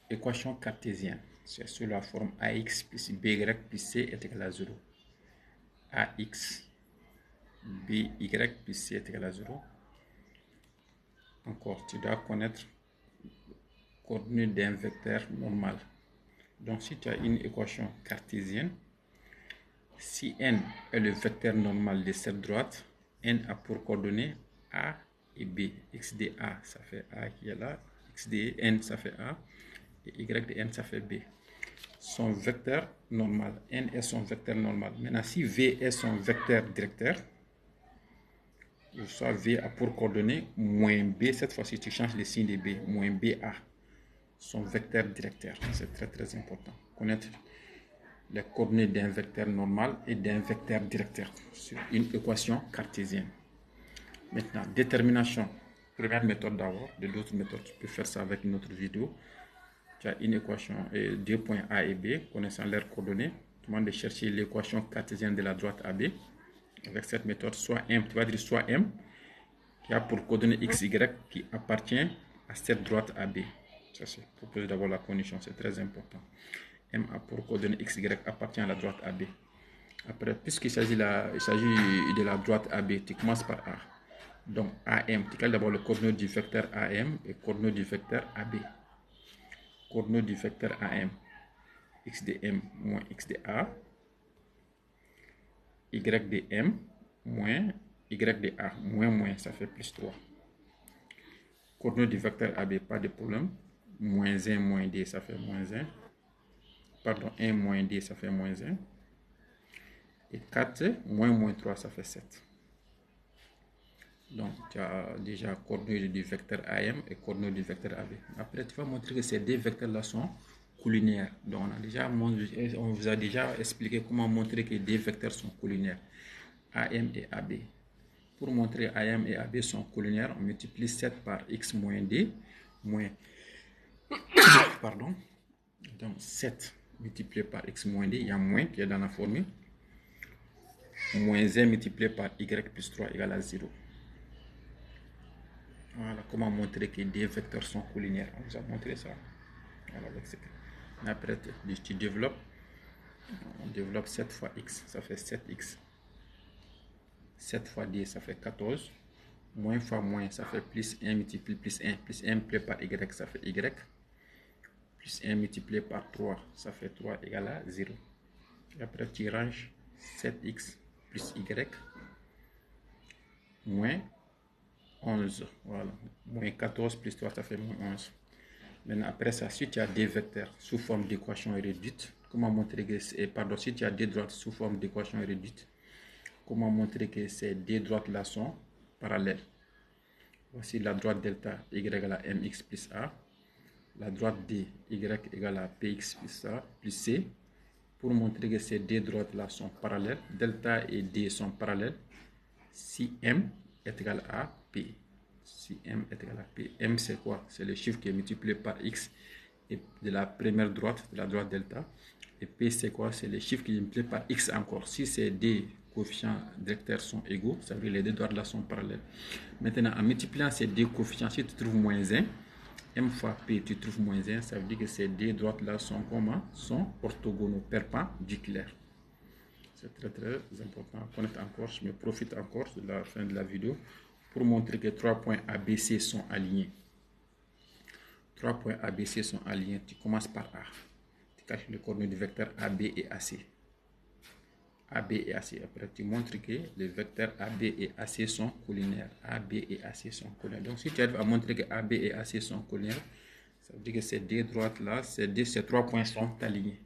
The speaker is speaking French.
équation cartésienne. C'est sous la forme ax plus by plus c est égal à 0. Ax, by plus c est égal à 0. Encore, tu dois connaître coordonnées d'un vecteur normal. Donc, si tu as une équation cartésienne, si n est le vecteur normal de cette droite, n a pour coordonnées a et b. X de a, ça fait a qui est là. X de n, ça fait a. Et y de n, ça fait b. Son vecteur normal, n est son vecteur normal. Maintenant, si v est son vecteur directeur, soit v a pour coordonnées moins b, cette fois-ci tu changes le signe de b, moins ba, son vecteur directeur. C'est très très important. Connaître les coordonnées d'un vecteur normal et d'un vecteur directeur sur une équation cartésienne. Maintenant, détermination. Première méthode d'abord, de d'autres méthodes, tu peux faire ça avec une autre vidéo. Tu as une équation et deux points A et B, connaissant leurs coordonnées. Tu demandes de chercher l'équation cartésienne de la droite AB. Avec cette méthode, soit M, tu vas dire soit M, qui a pour coordonnée X, Y, qui appartient à cette droite AB. Ça, c'est proposer d'abord la condition, c'est très important. M a pour coordonnée X, Y appartient à la droite AB. Après, puisqu'il s'agit de la droite AB, tu commences par A. Donc, AM, tu calcules d'abord le coordonnée du vecteur AM et coordonnée du vecteur AB. Coordonnée du vecteur AM, x de m moins x de a, y de m moins y de a, moins, ça fait plus 3. Coordonnée du vecteur AB, pas de problème. Moins 1, moins d, ça fait moins 1. Pardon, 1 moins d, ça fait moins 1. Et 4, moins 3, ça fait 7. Donc, tu as déjà coordonnées du vecteur AM et coordonnées du vecteur AB. Après, tu vas montrer que ces deux vecteurs-là sont collinaires. Donc, on vous a déjà expliqué comment montrer que deux vecteurs sont collinaires, AM et AB. Pour montrer AM et AB sont collinaires, on multiplie 7 par x moins d, moins... Pardon. Donc, 7 multiplié par x moins d, il y a moins qui est dans la formule. Moins 1 multiplié par y plus 3 égale à 0. Voilà comment montrer que des vecteurs sont collinaires. On vous a montré ça. Voilà, après, tu développes. On développe 7 fois x, ça fait 7x. 7 fois d, ça fait 14. Moins fois moins, ça fait plus 1 multiplié plus 1. Plus 1 multiplié par y, ça fait y. Plus 1 multiplié par 3, ça fait 3 égale à 0. Et après, tu ranges 7x plus y moins 11, voilà, moins 14 plus 3, ça fait moins 11. Maintenant, après ça, si tu as des vecteurs sous forme d'équation réduite, comment montrer que pardon, si tu as des droites sous forme d'équation réduite, comment montrer que ces deux droites-là sont parallèles? Voici la droite delta y égale à mx plus a, la droite d y égale à px plus a plus c. Pour montrer que ces deux droites-là sont parallèles, delta et d sont parallèles, si m est égal à P. Si m est égal à P. M c'est quoi? C'est le chiffre qui est multiplié par x et de la première droite, de la droite delta. Et P c'est quoi? C'est le chiffre qui est multiplié par x encore. Si ces deux coefficients directeurs sont égaux, ça veut dire que les deux droites là sont parallèles. Maintenant, en multipliant ces deux coefficients, si tu trouves moins 1, m fois P, tu trouves moins 1, ça veut dire que ces deux droites là sont comment? Sont orthogonaux, perpendiculaires. C'est très très important à connaître encore. Je me profite encore de la fin de la vidéo pour montrer que 3 points ABC sont alignés. 3 points ABC sont alignés. Tu commences par A. Tu calcules les coordonnées du vecteur AB et AC. AB et AC. Après, tu montres que les vecteurs AB et AC sont collinaires. AB et AC sont collinaires. Donc, si tu arrives à montrer que AB et AC sont collinaires, ça veut dire que ces deux droites-là, ces 3 points sont alignés.